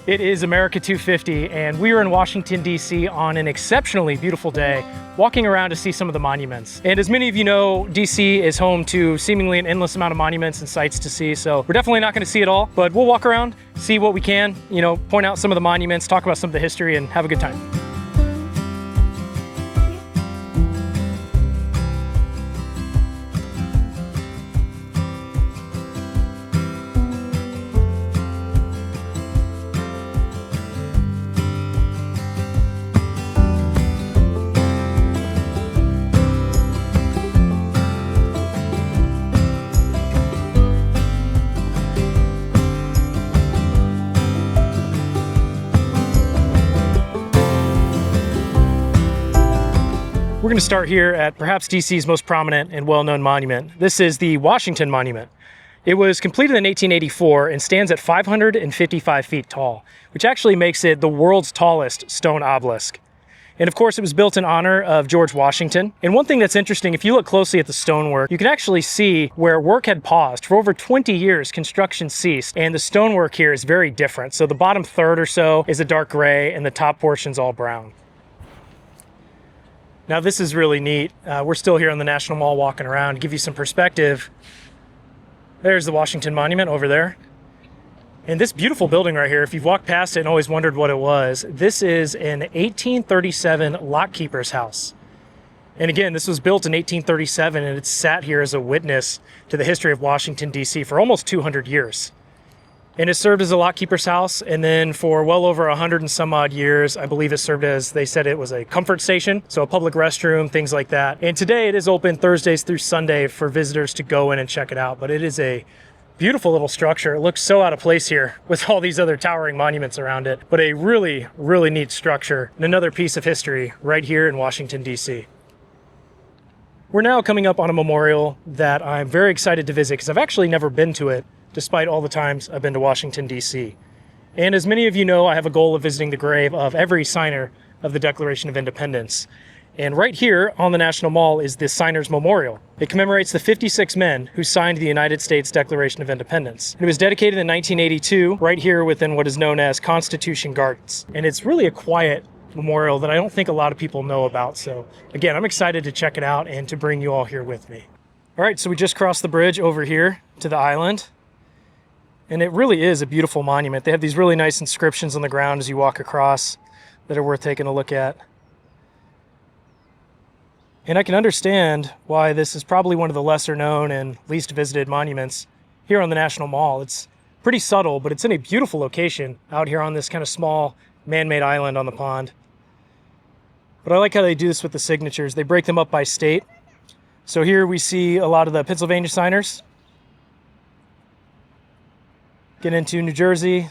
It is America 250, and we are in Washington, D.C. on an exceptionally beautiful day, walking around to see some of the monuments. And as many of you know, D.C. is home to seemingly an endless amount of monuments and sites to see, so we're definitely not going to see it all, but we'll walk around, see what we can, point out some of the monuments, talk about some of the history, and have a good time. We're going to start here at perhaps DC's most prominent and well-known monument. This is the Washington Monument. It was completed in 1884 and stands at 555 feet tall, which actually makes it the world's tallest stone obelisk. And of course, it was built in honor of George Washington. And one thing that's interesting, if you look closely at the stonework, you can actually see where work had paused. For over 20 years, construction ceased, and the stonework here is very different. So the bottom third or so is a dark gray, and the top portion's all brown. Now this is really neat. We're still here on the National Mall walking around. To give you some perspective, there's the Washington Monument over there. And this beautiful building right here, if you've walked past it and always wondered what it was, this is an 1837 Lockkeeper's house. And again, this was built in 1837 and it's sat here as a witness to the history of Washington, D.C. for almost 200 years. And it served as a lockkeeper's house, and then for well over 100 and some odd years, I believe it served as, they said it was a comfort station, so a public restroom, things like that. And today it is open Thursdays through Sunday for visitors to go in and check it out, but it is a beautiful little structure. It looks so out of place here with all these other towering monuments around it, but a really, really neat structure and another piece of history right here in Washington, D.C. We're now coming up on a memorial that I'm very excited to visit because I've actually never been to it, despite all the times I've been to Washington, D.C. And as many of you know, I have a goal of visiting the grave of every signer of the Declaration of Independence. And right here on the National Mall is the Signers Memorial. It commemorates the 56 men who signed the United States Declaration of Independence. It was dedicated in 1982, right here within what is known as Constitution Gardens. And it's really a quiet memorial that I don't think a lot of people know about. So again, I'm excited to check it out and to bring you all here with me. All right, so we just crossed the bridge over here to the island. And it really is a beautiful monument. They have these really nice inscriptions on the ground as you walk across that are worth taking a look at. And I can understand why this is probably one of the lesser known and least visited monuments here on the National Mall. It's pretty subtle, but it's in a beautiful location out here on this kind of small man-made island on the pond. But I like how they do this with the signatures. They break them up by state. So here we see a lot of the Pennsylvania signers. Get into New Jersey,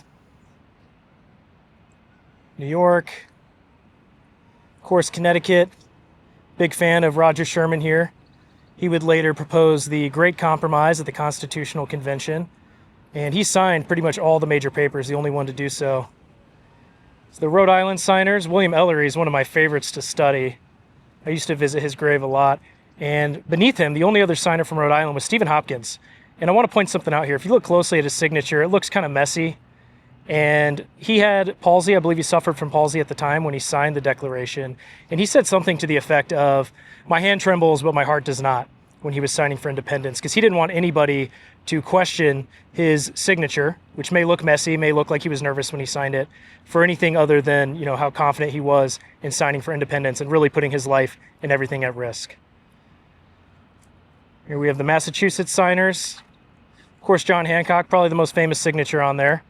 New York, of course, Connecticut. Big fan of Roger Sherman here. He would later propose the Great Compromise at the Constitutional Convention, and he signed pretty much all the major papers, the only one to do so. So the Rhode Island signers, William Ellery is one of my favorites to study. I used to visit his grave a lot, and beneath him, the only other signer from Rhode Island was Stephen Hopkins. And I want to point something out here. If you look closely at his signature, it looks kind of messy. And he had palsy. I believe he suffered from palsy at the time when he signed the Declaration. And he said something to the effect of, "My hand trembles, but my heart does not," when he was signing for independence, because he didn't want anybody to question his signature, which may look messy, may look like he was nervous when he signed it, for anything other than, how confident he was in signing for independence and really putting his life and everything at risk. Here we have the Massachusetts signers. Of course, John Hancock, probably the most famous signature on there.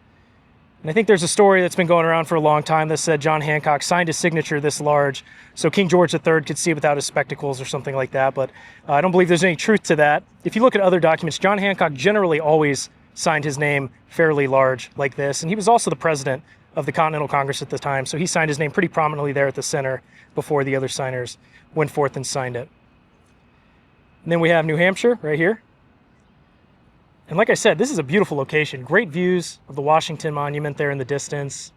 And I think there's a story that's been going around for a long time that said John Hancock signed his signature this large so King George III could see without his spectacles or something like that. But I don't believe there's any truth to that. If you look at other documents, John Hancock generally always signed his name fairly large like this. And he was also the president of the Continental Congress at the time. So he signed his name pretty prominently there at the center before the other signers went forth and signed it. And then we have New Hampshire right here. And like I said, this is a beautiful location. Great views of the Washington Monument there in the distance.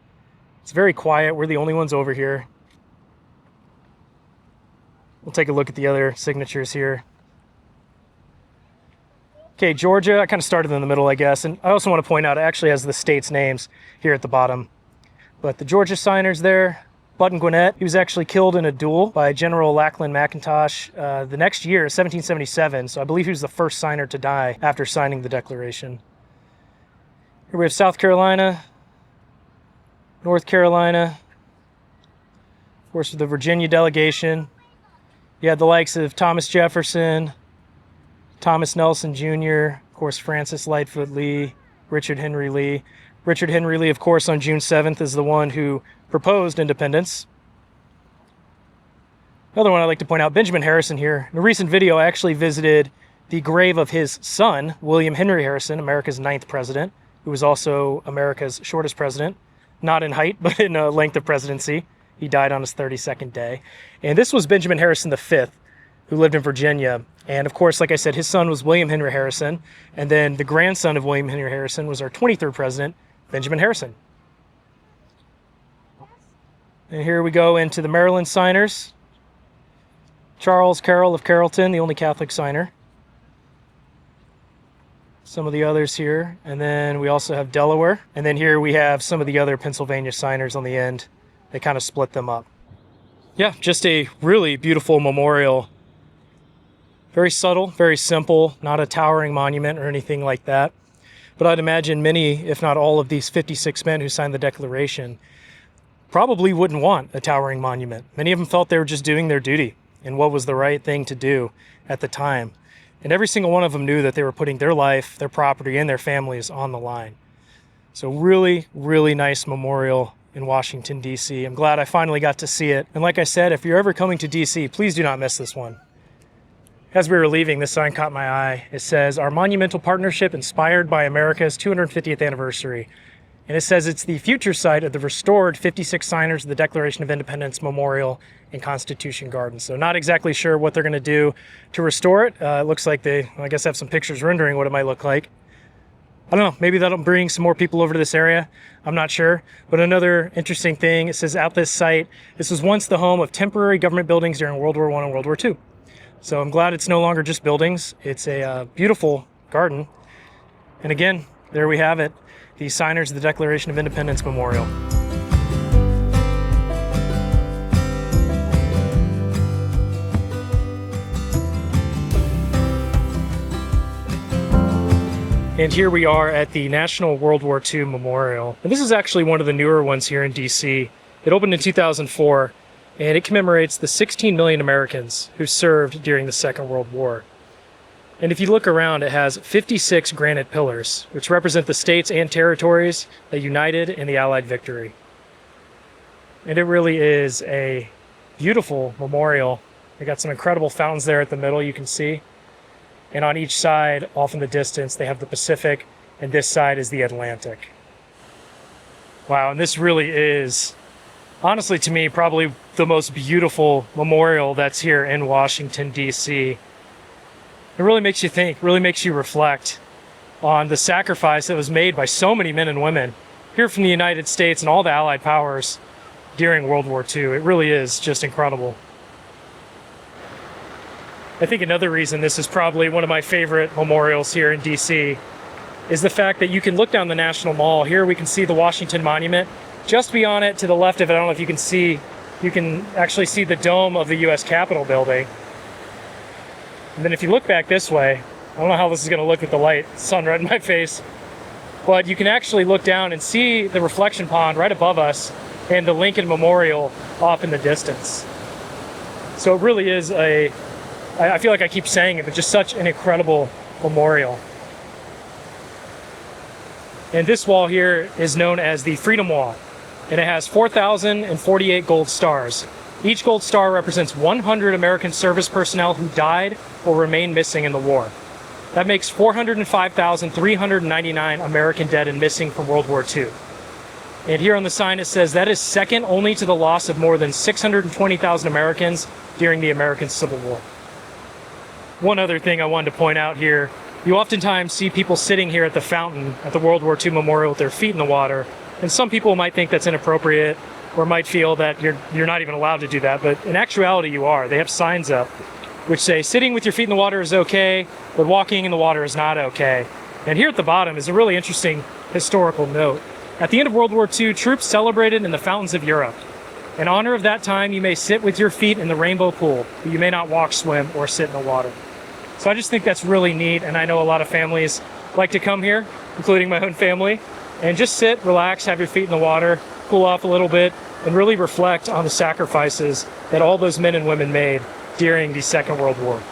It's very quiet. We're the only ones over here. We'll take a look at the other signatures here. Okay, Georgia, I kind of started in the middle, I guess. And I also want to point out, it actually has the states' names here at the bottom. But the Georgia signers there, Button Gwinnett, he was actually killed in a duel by General Lachlan McIntosh the next year, 1777. So I believe he was the first signer to die after signing the Declaration. Here we have South Carolina, North Carolina, of course, the Virginia delegation. You had the likes of Thomas Jefferson, Thomas Nelson Jr., of course, Francis Lightfoot Lee, Richard Henry Lee. Richard Henry Lee, of course, on June 7th is the one who proposed independence. Another one I'd like to point out, Benjamin Harrison here. In a recent video, I actually visited the grave of his son, William Henry Harrison, America's 9th president, who was also America's shortest president, not in height, but in length of presidency. He died on his 32nd day. And this was Benjamin Harrison V, who lived in Virginia. And of course, like I said, his son was William Henry Harrison. And then the grandson of William Henry Harrison was our 23rd president, Benjamin Harrison. And here we go into the Maryland signers. Charles Carroll of Carrollton, the only Catholic signer. Some of the others here. And then we also have Delaware. And then here we have some of the other Pennsylvania signers on the end. They kind of split them up. Yeah, just a really beautiful memorial. Very subtle, very simple, not a towering monument or anything like that. But I'd imagine many, if not all of these 56 men who signed the Declaration probably wouldn't want a towering monument. Many of them felt they were just doing their duty and what was the right thing to do at the time. And every single one of them knew that they were putting their life, their property, and their families on the line. So really, really nice memorial in Washington, D.C. I'm glad I finally got to see it. And like I said, if you're ever coming to D.C., please do not miss this one. As we were leaving, this sign caught my eye. It says, "Our monumental partnership inspired by America's 250th anniversary." And it says it's the future site of the restored 56 signers of the Declaration of Independence Memorial and Constitution Garden. So not exactly sure what they're going to do to restore it. It looks like they, I guess, have some pictures rendering what it might look like. I don't know, maybe that'll bring some more people over to this area. I'm not sure. But another interesting thing, it says at this site, this was once the home of temporary government buildings during World War I and World War II. So I'm glad it's no longer just buildings. It's a beautiful garden. And again, there we have it, the signers of the Declaration of Independence Memorial. And here we are at the National World War II Memorial. And this is actually one of the newer ones here in DC. It opened in 2004, and it commemorates the 16 million Americans who served during the Second World War. And if you look around, it has 56 granite pillars, which represent the states and territories that united in the Allied victory. And it really is a beautiful memorial. They got some incredible fountains there at the middle, you can see. And on each side, off in the distance, they have the Pacific, and this side is the Atlantic. Wow, and this really is, honestly to me, probably the most beautiful memorial that's here in Washington, D.C. It really makes you think, really makes you reflect on the sacrifice that was made by so many men and women here from the United States and all the Allied powers during World War II. It really is just incredible. I think another reason this is probably one of my favorite memorials here in DC is the fact that you can look down the National Mall. Here we can see the Washington Monument. Just beyond it, to the left of it, I don't know if you can see, you can actually see the dome of the U.S. Capitol building. And then if you look back this way, I don't know how this is going to look with the light, sun right in my face, but you can actually look down and see the reflection pond right above us and the Lincoln Memorial off in the distance. So it really is I feel like I keep saying it, but just such an incredible memorial. And this wall here is known as the Freedom Wall, and it has 4,048 gold stars. Each gold star represents 100 American service personnel who died or remained missing in the war. That makes 405,399 American dead and missing from World War II. And here on the sign it says that is second only to the loss of more than 620,000 Americans during the American Civil War. One other thing I wanted to point out here, you oftentimes see people sitting here at the fountain at the World War II Memorial with their feet in the water, and some people might think that's inappropriate or might feel that you're not even allowed to do that, but in actuality you are. They have signs up which say sitting with your feet in the water is okay, but walking in the water is not okay. And here at the bottom is a really interesting historical note. At the end of World War II, troops celebrated in the fountains of Europe. In honor of that time, you may sit with your feet in the rainbow pool, but you may not walk, swim, or sit in the water. So I just think that's really neat, and I know a lot of families like to come here, including my own family, and just sit, relax, have your feet in the water, cool off a little bit, and really reflect on the sacrifices that all those men and women made during the Second World War.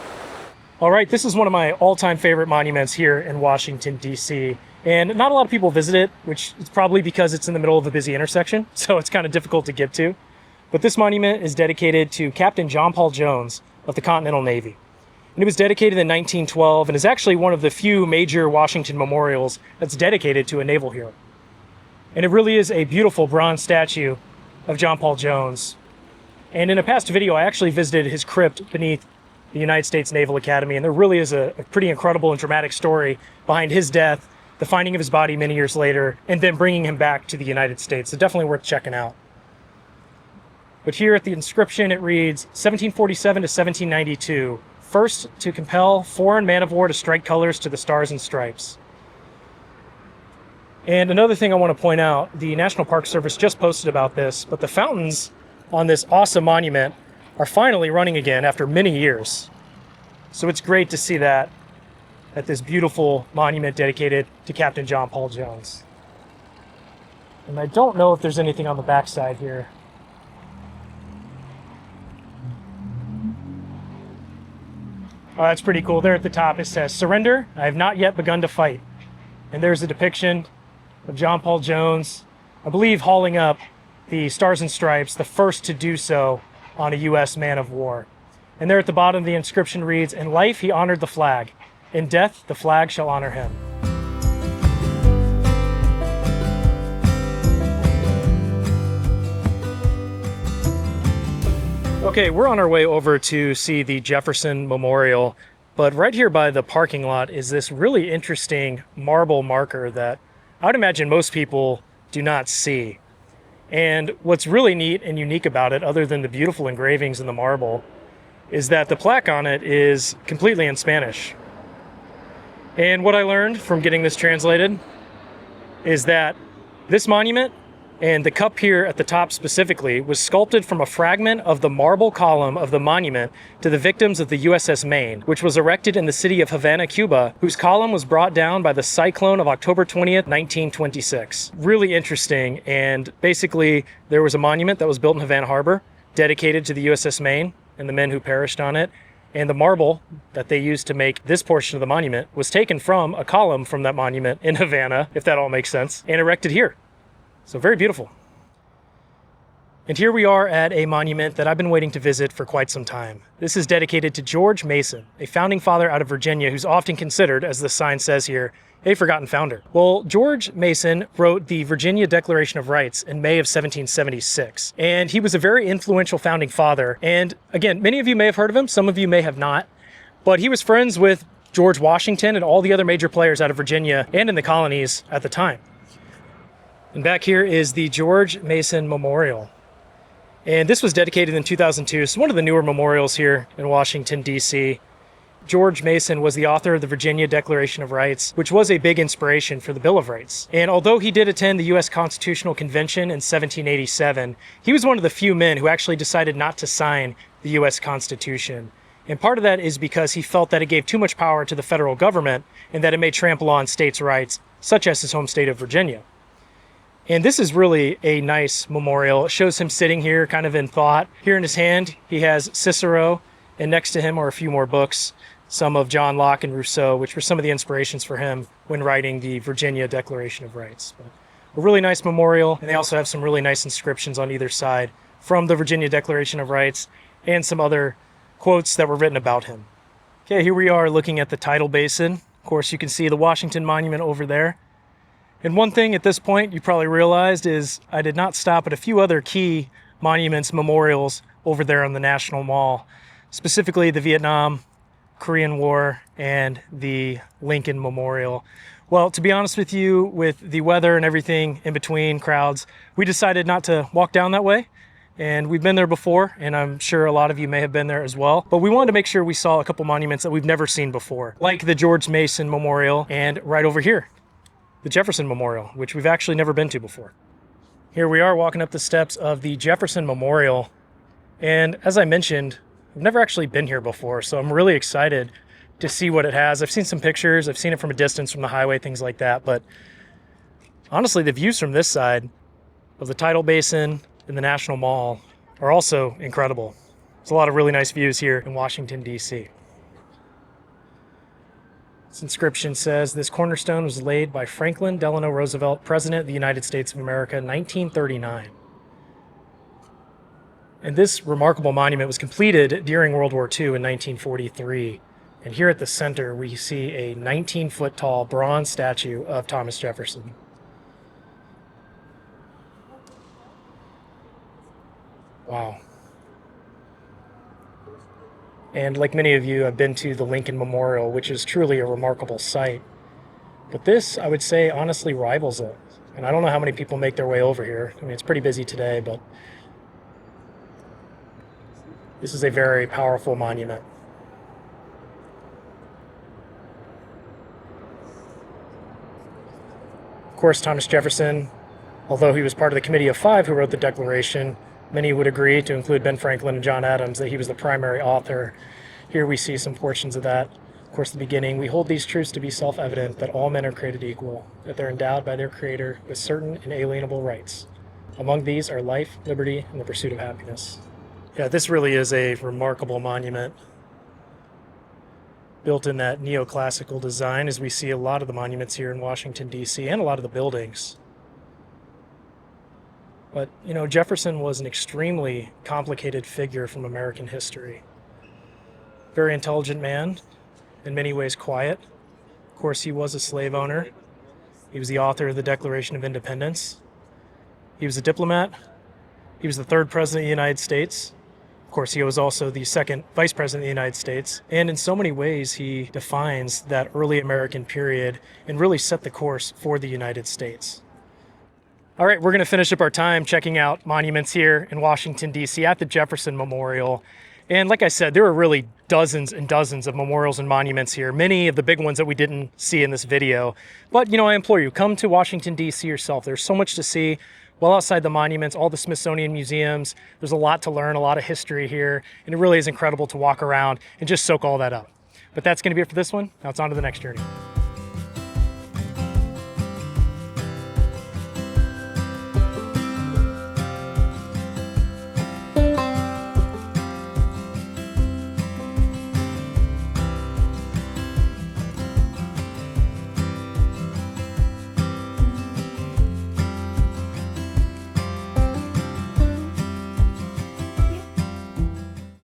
All right, this is one of my all-time favorite monuments here in Washington, D.C., and not a lot of people visit it, which is probably because it's in the middle of a busy intersection, so it's kind of difficult to get to. But this monument is dedicated to Captain John Paul Jones of the Continental Navy. And it was dedicated in 1912 and is actually one of the few major Washington memorials that's dedicated to a naval hero. And it really is a beautiful bronze statue of John Paul Jones. And in a past video, I actually visited his crypt beneath the United States Naval Academy, and there really is a pretty incredible and dramatic story behind his death, the finding of his body many years later, and then bringing him back to the United States. So definitely worth checking out. But here at the inscription, it reads, 1747 to 1792, first to compel foreign man of war to strike colors to the stars and stripes. And another thing I want to point out, the National Park Service just posted about this, but the fountains on this awesome monument are finally running again after many years. So it's great to see that at this beautiful monument dedicated to Captain John Paul Jones. And I don't know if there's anything on the backside here. Oh, that's pretty cool. There at the top it says, "Surrender, I have not yet begun to fight." And there's a depiction of John Paul Jones, I believe hauling up the Stars and Stripes, the first to do so on a U.S. man of war. And there at the bottom the inscription reads, "In life he honored the flag. In death the flag shall honor him." Okay, we're on our way over to see the Jefferson Memorial, but right here by the parking lot is this really interesting marble marker that I would imagine most people do not see. And what's really neat and unique about it, other than the beautiful engravings in the marble, is that the plaque on it is completely in Spanish. And what I learned from getting this translated is that this monument, and the cup here at the top specifically, was sculpted from a fragment of the marble column of the monument to the victims of the USS Maine, which was erected in the city of Havana, Cuba, whose column was brought down by the cyclone of October 20th, 1926. Really interesting, and basically there was a monument that was built in Havana Harbor, dedicated to the USS Maine and the men who perished on it, and the marble that they used to make this portion of the monument was taken from a column from that monument in Havana, if that all makes sense, and erected here. So very beautiful. And here we are at a monument that I've been waiting to visit for quite some time. This is dedicated to George Mason, a founding father out of Virginia who's often considered, as the sign says here, a forgotten founder. Well, George Mason wrote the Virginia Declaration of Rights in May of 1776, and he was a very influential founding father. And again, many of you may have heard of him, some of you may have not, but he was friends with George Washington and all the other major players out of Virginia and in the colonies at the time. And back here is the George Mason Memorial. And this was dedicated in 2002. It's one of the newer memorials here in Washington, D.C. George Mason was the author of the Virginia Declaration of Rights, which was a big inspiration for the Bill of Rights. And although he did attend the U.S. Constitutional Convention in 1787, he was one of the few men who actually decided not to sign the U.S. Constitution. And part of that is because he felt that it gave too much power to the federal government and that it may trample on states' rights, such as his home state of Virginia. And this is really a nice memorial. It shows him sitting here kind of in thought. Here in his hand, he has Cicero, and next to him are a few more books, some of John Locke and Rousseau, which were some of the inspirations for him when writing the Virginia Declaration of Rights. But a really nice memorial, and they also have some really nice inscriptions on either side from the Virginia Declaration of Rights and some other quotes that were written about him. Okay, here we are looking at the tidal basin. Of course, you can see the Washington Monument over there. And one thing at this point you probably realized is I did not stop at a few other key monuments, memorials over there on the National Mall, specifically the Vietnam, Korean War, and the Lincoln Memorial. Well, to be honest with you, with the weather and everything in between, crowds, we decided not to walk down that way. And we've been there before, and I'm sure a lot of you may have been there as well. But we wanted to make sure we saw a couple monuments that we've never seen before, like the George Mason Memorial and right over here. the Jefferson Memorial, which we've actually never been to before. Here we are walking up the steps of the Jefferson Memorial. And as I mentioned, I've never actually been here before, so I'm really excited to see what it has. I've seen some pictures, I've seen it from a distance from the highway, things like that, but honestly, the views from this side of the tidal basin and the National Mall are also incredible. There's a lot of really nice views here in Washington, D.C. This inscription says, "This cornerstone was laid by Franklin Delano Roosevelt, President of the United States of America, 1939. And this remarkable monument was completed during World War II in 1943. And here at the center, we see a 19-foot tall bronze statue of Thomas Jefferson. Wow. And like many of you, I've been to the Lincoln Memorial, which is truly a remarkable sight. But this, I would say, honestly rivals it. And I don't know how many people make their way over here. I mean, it's pretty busy today, but this is a very powerful monument. Of course, Thomas Jefferson, although he was part of the Committee of Five who wrote the Declaration, many would agree, to include Ben Franklin and John Adams, that he was the primary author. Here we see some portions of that. Of course, the beginning, "We hold these truths to be self-evident, that all men are created equal, that they're endowed by their Creator with certain inalienable rights. Among these are life, liberty, and the pursuit of happiness." Yeah, this really is a remarkable monument, built in that neoclassical design, as we see a lot of the monuments here in Washington, D.C., and a lot of the buildings. But, Jefferson was an extremely complicated figure from American history. Very intelligent man, in many ways quiet. Of course, he was a slave owner. He was the author of the Declaration of Independence. He was a diplomat. He was the third president of the United States. Of course, he was also the second vice president of the United States. And in so many ways, he defines that early American period and really set the course for the United States. All right, we're going to finish up our time checking out monuments here in Washington, D.C. at the Jefferson Memorial. And like I said, there are really dozens and dozens of memorials and monuments here, many of the big ones that we didn't see in this video. But, I implore you, come to Washington, D.C. yourself. There's so much to see. Well outside the monuments, all the Smithsonian museums, there's a lot to learn, a lot of history here. And it really is incredible to walk around and just soak all that up. But that's going to be it for this one. Now it's on to the next journey.